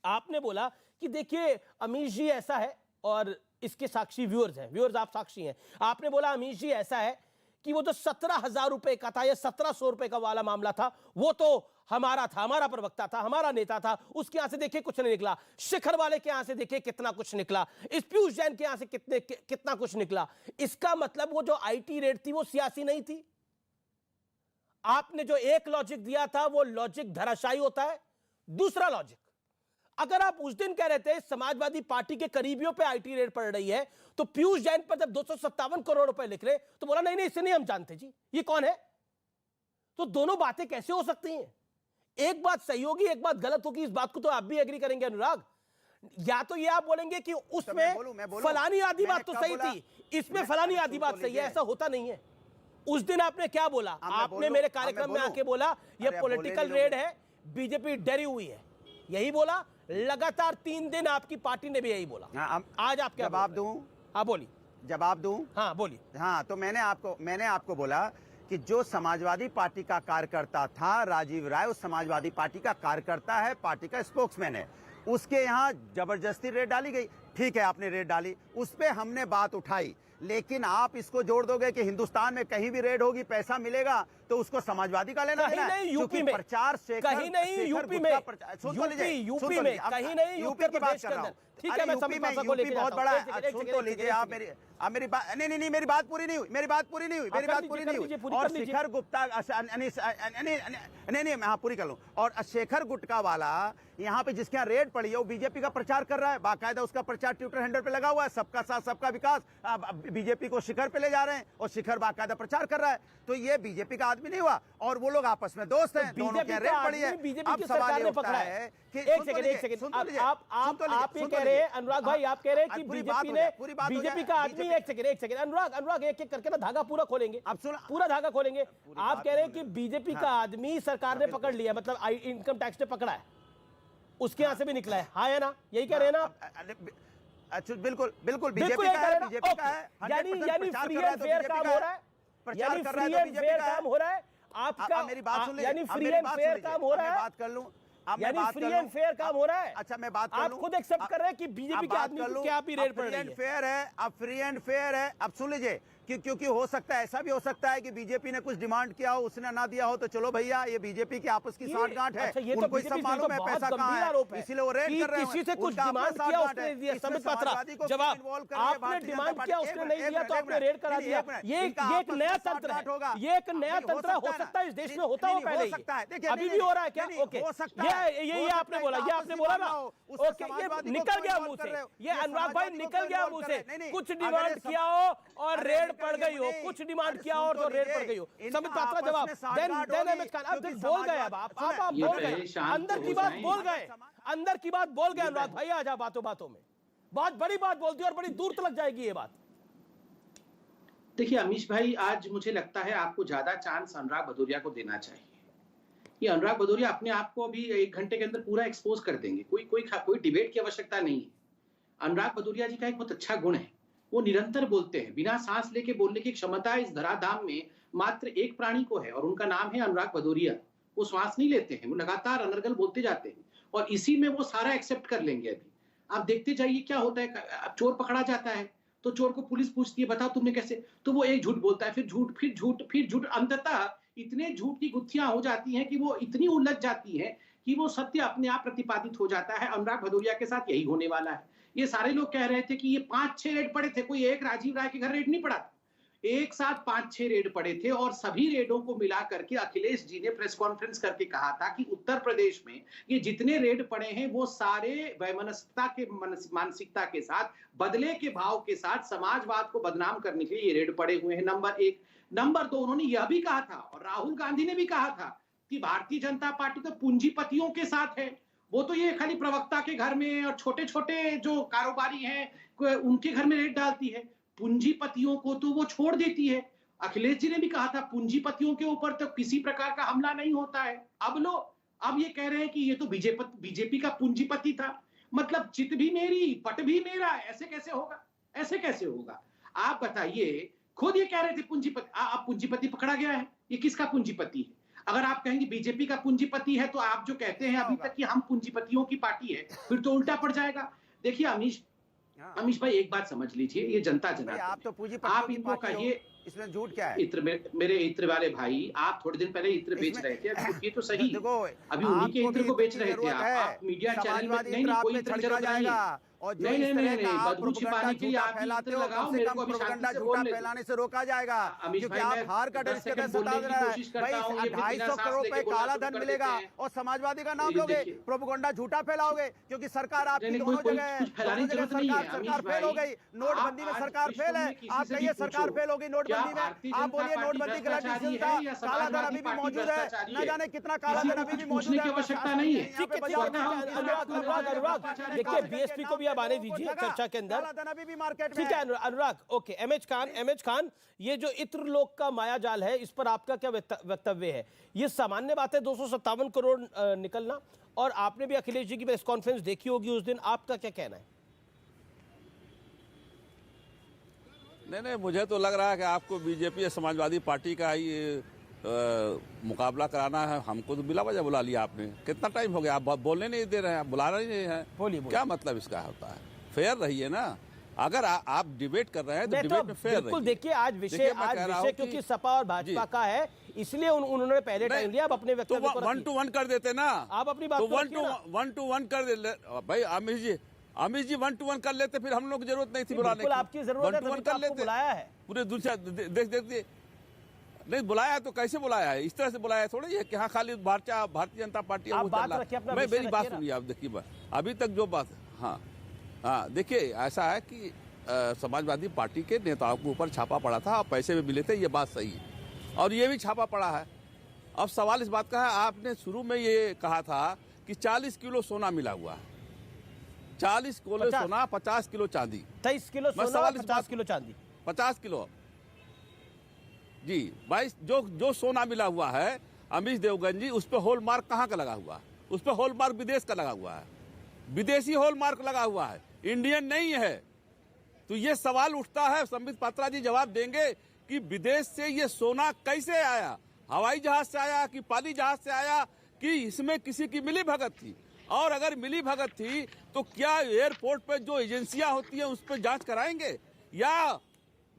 आपने बोला कि देखिए अमीश जी ऐसा है, और इसके साक्षी व्यूअर्स हैं, व्यूअर्स आप साक्षी हैं। आपने बोला अमीश जी ऐसा है कि वो जो 17,000 रुपए का था या 1700 रुपए का वाला मामला था, वो तो हमारा था, हमारा प्रवक्ता था, हमारा नेता था, उसके यहां से देखिए कुछ नहीं निकला। शिखर वाले के यहां से देखिए कितना कुछ निकला, इस पीयूष जैन के यहां से कितना कुछ निकला। इसका मतलब वो जो आईटी रेड थी वो सियासी नहीं थी। आपने जो एक लॉजिक दिया था वो लॉजिक धराशायी होता है। दूसरा लॉजिक, अगर आप उस दिन कह रहे थे समाजवादी पार्टी के करीबियों पे आईटी रेड पड़ रही है, तो पीयूष जैन पर जब 257 करोड़ रुपए लिख रहे तो बोला नहीं नहीं इसे नहीं हम जानते जी, ये कौन है। तो दोनों बातें कैसे हो सकती हैं? एक बात सही होगी, एक बात गलत होगी, इस बात को तो आप भी एग्री करेंगे अनुराग। या तो ये आप बोलेंगे कि उसमें फलानी आधी बात तो सही थी, इसमें फलानी आधी बात सही है। ऐसा होता नहीं है। उस दिन आपने क्या बोला? आपने मेरे कार्यक्रम में आके बोला ये पॉलिटिकल रेड है, बीजेपी डरी हुई है, यही बोला। लगातार 3 दिन आपकी पार्टी ने भी यही बोला। आज आप क्या जवाब दूं? हाँ बोलिए। जवाब दूं? हाँ बोलिए। हाँ, तो मैंने आपको बोला कि जो समाजवादी पार्टी का कार्यकर्ता था राजीव राय, उस समाजवादी पार्टी का कार्यकर्ता है, पार्टी का स्पोक्समैन है, उसके यहाँ जबरदस्ती रेड डाली गई। ठीक है, आपने रेड डाली, उस पे हमने बात उठाई, लेकिन आप इसको जोड़ दोगे कि हिंदुस्तान में कहीं भी रेड होगी पैसा मिलेगा, तो उसको समाजवादी का लेना देना है। यूपी में प्रचार से कहीं नहीं, यूपी में यूपी में कहीं नहीं, यूपी की बात कर रहा हूँ। ठीक है, मैं यूपी बहुत बड़ा है। सुन तो लीजिए आप मेरी बात। नहीं, मेरी बात पूरी नहीं हुई, मेरी बात पूरी नहीं हुई। और शेखर गुप्ता, नहीं, मैं हाँ पूरी कर लूं। और शेखर गुटका वाला यहाँ पे जिसके यहाँ रेड पड़ी है वो बीजेपी का प्रचार कर रहा है, बाकायदा उसका प्रचार ट्विटर हैंडल पे लगा हुआ है, सबका साथ सबका विकास। बीजेपी को शिखर पे ले जा रहे हैं और शिखर बाकायदा प्रचार कर रहा है। तो ये बीजेपी का आदमी नहीं हुआ, और वो लोग आपस में दोस्त हैं, दोनों की रेड पड़ी है। अब सवाल ये उठता है कि एक सेकंड आप ये कह रहे हैं अनुराग भाई, आप कह रहे हैं कि बीजेपी का आदमी, एक सेकंड अनुराग एक एक करके ना धागा पूरा खोलेंगे, पूरा धागा खोलेंगे। आप कह रहे हैं कि बीजेपी का आदमी सरकार ने पकड़ लिया, मतलब इनकम टैक्स ने पकड़ा है, उसके यहां से भी निकला है, हाँ है ना, यही कह रहे हैं ना? अच्छा, बिल्कुल बीजेपी का है, यानी फ्री एंड फेयर काम हो रहा है, यानी फ्री एंड फेयर काम हो रहा है आपका, मेरी बात सुन लीजिए, यानी फ्री एंड फेयर काम हो रहा है, बात कर लूं, यानी फ्री एंड फेयर काम हो रहा है। अच्छा, मैं बात कर आप लूं, खुद एक्सेप्ट कर रहे हैं कि बीजेपी के आदमी को क्या भी रेड पड़ रही है। फ्री एंड फेयर है, अब फ्री एंड फेयर है। अब सुन लीजिए, क्योंकि हो सकता है, ऐसा भी हो सकता है कि बीजेपी ने कुछ डिमांड किया हो, उसने ना दिया हो, तो चलो भैया ये बीजेपी की आपस की साठगांठ है, उनको सब मालूम है पैसा कहां है, इसीलिए वो रेड कर रहे हैं। किसी से कुछ डिमांड किया उसने दिया, संबित पात्रा जवाब आपने डिमांड किया उसने नहीं दिया तो आपने रेड करा दिया। ये एक नया तंत्र है, ये एक नया तंत्र हो सकता है इस देश में, होता हो पहले ही, अभी भी हो रहा है क्या? ओके, ये आपने बोला, ये आपने बोला ना, ओके, ये निकल गया मुंह से, ये अनुराग भाई निकल गया मुंह से, कुछ डिमांड किया हो और रेड पड़ गई हो, कुछ डिमांड किया और तो रेड पड़ गई हो। संबित पात्रा जवाब, देन एमएच खान, अब बोल गए, अब आप बोल गए, अंदर की बात बोल गए, अंदर की बात बोल गए अनुराग भाई, आ जा बातों बातों में, बहुत बड़ी बात बोल दी और बड़ी दूर तक जाएगी ये बात। देखिए अमीश भाई, आज मुझे लगता है आपको ज्यादा चांस अनुराग भदौरिया को देना चाहिए। ये अनुराग भदौरिया अपने आप को अभी 1 घंटे के अंदर पूरा एक्सपोज कर देंगे, कोई डिबेट की आवश्यकता नहीं है। अनुराग भदौरिया जी का एक बहुत अच्छा गुण है, वो निरंतर बोलते हैं, बिना सांस लेके बोलने की क्षमता इस धराधाम में मात्र एक प्राणी को है, और उनका नाम है अनुराग भदौरिया। वो श्वास नहीं लेते हैं, वो लगातार अनर्गल बोलते जाते हैं, और इसी में वो सारा एक्सेप्ट कर लेंगे। अभी आप देखते जाइए क्या होता है। अब चोर पकड़ा जाता है तो चोर को पुलिस पूछती है बताओ तुमने कैसे, तो वो एक झूठ बोलता है, फिर झूठ, फिर झूठ, फिर झूठ, अंततः इतने झूठ की गुत्थियां हो जाती हैं कि वो इतनी उलझ जाती है कि वो सत्य अपने आप प्रतिपादित हो जाता है। अनुराग भदौरिया के साथ यही होने वाला है। ये सारे लोग कह रहे थे कि ये 5-6 रेड पड़े थे, कोई एक राजीव राय के घर रेड नहीं पड़ा था, एक साथ 5-6 रेड पड़े थे, और सभी रेडों को मिला करके अखिलेश जी ने प्रेस कॉन्फ्रेंस करके कहा था कि उत्तर प्रदेश में ये जितने रेड पड़े हैं वो सारे वैमनस्यता के मानसिकता के साथ, बदले के भाव के साथ, समाजवाद को बदनाम करने के लिए ये रेड पड़े हुए हैं। नंबर 1। नंबर 2, उन्होंने यह भी कहा था, और राहुल गांधी ने भी कहा था, कि भारतीय जनता पार्टी तो पूंजीपतियों के साथ है, वो तो ये खाली प्रवक्ता के घर में और छोटे छोटे जो कारोबारी हैं उनके घर में रेड डालती है, पूंजीपतियों को तो वो छोड़ देती है। अखिलेश जी ने भी कहा था पूंजीपतियों के ऊपर तो किसी प्रकार का हमला नहीं होता है। अब ये कह रहे हैं कि ये तो बीजेपी का पूंजीपति था, मतलब चित भी मेरी पट भी मेरा, ऐसे कैसे होगा, ऐसे कैसे होगा? आप बताइए, खुद ये कह रहे थे पूंजीपति, अब पूंजीपति पकड़ा गया है, ये किसका पूंजीपति है? अगर आप कहेंगे बीजेपी का पूंजीपति है, तो आप जो कहते हैं अभी तक कि हम पूंजीपतियों की पार्टी है, फिर तो उल्टा पड़ जाएगा। देखिए अमीश भाई, एक बात समझ लीजिए, ये जनता आप जनार्दन तो है। पूंजीपतियों आप की इनको पार्टी हो, कहिए इसमें झूठ क्या है? इत्र, मेरे इत्र वाले भाई, आप थोड़े दिन पहले इत्र बेच रहे थे, अभी ये तो सही है। देखो, अभी उन्हीं के आपको इत्र भी को बेच की रहे थे जरूरत है। आप मीडिया चैनल में। समाजवादी नहीं इत्र आप कोई पे इत्र की छिड़का जरूरत नहीं जाएगा है। और जो नहीं इस नहीं तरह नहीं का आप बदबू प्रोपेगेंडा छिपाने के लिए झूठा आप ही फैलाते इत्र हो, लगाओ, कम से मेरे कम को अभी प्रोपेगेंडा शांति से झूठा बोलने दो। फैलाने से रोका जाएगा, अमीश क्योंकि भाई, आप मैं हार का डर 10 इस कदर सेकंड बोलने सता की रहे हैं। कोशिश करता हूँ, भाई ये बिना 250 सांस करोड़ लेके रुपए बोलना काला शुरू धन कर मिलेगा देते हैं। और समाजवादी का नाम ये लोगे, देखिए। प्रोपेगेंडा झूठा फैलाओगे, क्योंकि सरकार आपकी नहीं, दोनों कोई जगह कुछ फैलाने की जरूरत नहीं है, सरकार अमीश फेल हो भाई। गई। नोटबंदी में आप सरकार आज फेल है, विश्व में आप किसी से कहिए भी सरकार पूछो, फेल होगी क्या नोटबंदी में, भारतीय आप जनता बोलिए पार्टी नोटबंदी गलत भ्रष्टाचारी डिसीजन है था, या काला धन समाजवादी अभी भी पार्टी मौजूद है, भ्रष्टाचारी न है? जाने कितना काला किसी धन को अभी भी कुछ मौजूद पूछने है। की आवश्यकता प्रशासन नहीं है। यहाँ पे ठीक है, बाजार ठीक है, में अनुराग, देखिए बीएसपी को भी अब आने दीजिए चर्चा के अंदर। काला धन अभी भी मार्केट में ठीक है अनुराग, ओके। एमएच खान, ये जो इत्र लोक का मायाजाल है, इस पर आपका क्या वक्तव्य है? ये सामान्य बात है 257 करोड़ निकलना, और आपने भी अखिलेश जी की प्रेस कॉन्फ्रेंस देखी होगी उस दिन, आपका क्या कहना है? नहीं, मुझे तो लग रहा है कि आपको बीजेपी या समाजवादी पार्टी का ही मुकाबला कराना है। हमको तो बिला वजह बुला लिया आपने। कितना टाइम हो गया, आप बोलने नहीं दे रहे हैं, बुलाना ही नहीं है। बोलिए। क्या मतलब इसका होता है? फेयर रहिए ना। अगर आप डिबेट कर रहे हैं तो डिबेट में फेयर बिल्कुल। रहिए। देखिए आज विषय क्योंकि सपा और भाजपा का है, इसलिए उन्होंने पहले टाइम लिया। अब अपने तो वक्तव्य को 1 to 1 कर देते ना, आप अपनी बात तो को रखिए ना। 1 to 1 कर दे भाई। अमीश जी 1 to 1 कर लेते, फिर हम लोग की जरूरत नहीं थी बुलाने की। बिल्कुल आपकी जरूरत है, 1 to 1 तभी तो कर आपको लेते। बुलाया है। पूरे दूसरा देखते नहीं बुलाया तो कैसे बुलाया है? इस तरह से बुलाया थोड़ी है कि हाँ खाली भारतीय जनता पार्टी है, आप वो बात चल रहा है। रखिए, अपना मैं विषय मेरी बात रखिए ना। सुनिए, आप देखिए अभी तक जो बात। हाँ देखिए, ऐसा है कि समाजवादी पार्टी के नेताओं के ऊपर छापा पड़ा था और पैसे भी मिले थे, ये बात सही है, और ये भी छापा पड़ा है। अब सवाल इस बात का है, आपने शुरू में ये कहा था कि 40 किलो सोना मिला हुआ है, 40 किलो सोना, 50 किलो चांदी। 23 किलो मैं सोना, सवाल इस 50 बात- किलो चांदी। 50 किलो जी भाई, जो सोना मिला हुआ है अमीश देवगन जी, उस पर हॉल मार्क कहाँ का लगा हुआ है? उस पर हॉल मार्क विदेश का लगा हुआ है, विदेशी हॉल मार्क लगा हुआ है, इंडियन नहीं है। तो ये सवाल उठता है, संबित पात्रा जी जवाब देंगे कि विदेश से ये सोना कैसे आया? हवाई जहाज से आया कि पानी जहाज से आया, कि इसमें किसी की मिली भगत थी? और अगर मिली भगत थी तो क्या एयरपोर्ट पे जो एजेंसियां होती हैं उस पर जांच कराएंगे, या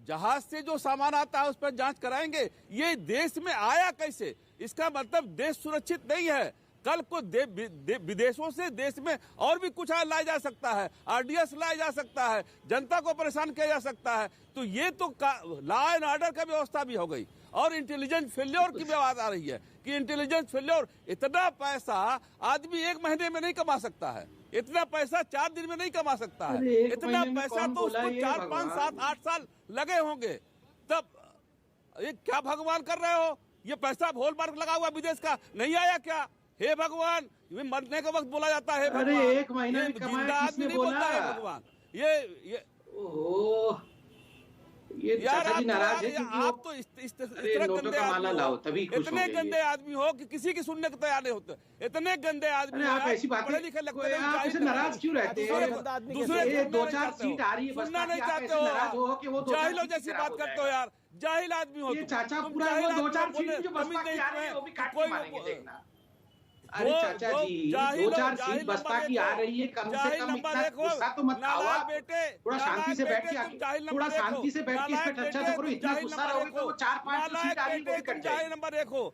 जहाज से जो सामान आता है उस पर जांच कराएंगे? ये देश में आया कैसे? इसका मतलब देश सुरक्षित नहीं है। कल को विदेशों से देश में और भी कुछ लाया जा सकता है, आरडीएस लाया जा सकता है, जनता को परेशान किया जा सकता है। तो ये तो लॉ एंड ऑर्डर का व्यवस्था भी हो गई, और इंटेलिजेंस फेल्योर की बात आ रही है कि इंटेलिजेंस फेल्योर। इतना पैसा आदमी 1 महीने में नहीं कमा सकता है, इतना पैसा 4 दिन में नहीं कमा सकता है, इतना पैसा तो उसको 4, 5, 7, 8 साल लगे होंगे। तब ये क्या भगवान कर रहे हो? ये पैसा हॉल मार्क लगा हुआ विदेश का नहीं आया क्या? हे भगवान, ये मरने के वक्त बोला जाता है भगवान। अरे 1 महीने ये में कमाया, जिंदा आदमी किसने नहीं बोलता है बोला? भगवान। ये ओहो, ये यार चाचा जी नाराज है आप क्योंकि आप तो इस अरे तरह नोटों गंदे का माला आदमी लाओ हो, तभी खुश इतने होंगे गंदे ये। आदमी हो कि किसी की सुनने को तैयार नहीं होते। इतने गंदे आदमी अरे हो, आप ऐसी बातें, पढ़े लिखे लगते कोई नहीं, आप जाहिल ऐसे लगते नाराज हो। क्यों रहते हैं? दूसरे बंदा आदमी दूसरे कैसे- ये सुनना 2-4 नहीं चाहते हो। सीट आ रही है, बस सुनना नहीं ताकि आप चाहते ऐसे नाराज हो कि वो 2-4 जाहिलों सीट जैसी खराब बात हो करते हो जाएगा। यार, जाहिल आदमी हो ये तुम। चाचा तुम पूरा जाहिल वो आदमी 2-4 हो, सीट जो तमीज बसपा नहीं की आ रही है तुम्हें। वो भी काट के कोई मारेंगे, वो- देखना। अरे वो- चाचा वो जी, जाहिल 2-4 जाहिल सीट बसपा नंबर की आ देखो, रही है, कम से जाहिल कम नंबर इतना देखो, गुस्सा तो मत खाओ नालायक आप। बेटे, थोड़ा शांति से बैठ के तुम जाहिल थोड़ा नंबर शांति से बैठ के इस पे देखो, चर्चा तो करो। इतना जाहिल गुस्सा नंबर रहोगे तो वो देखो, 4-5 सीट आ रही है वो भी नालायक कट बेटे, तुम जाहिल जाएगी। नंबर देखो।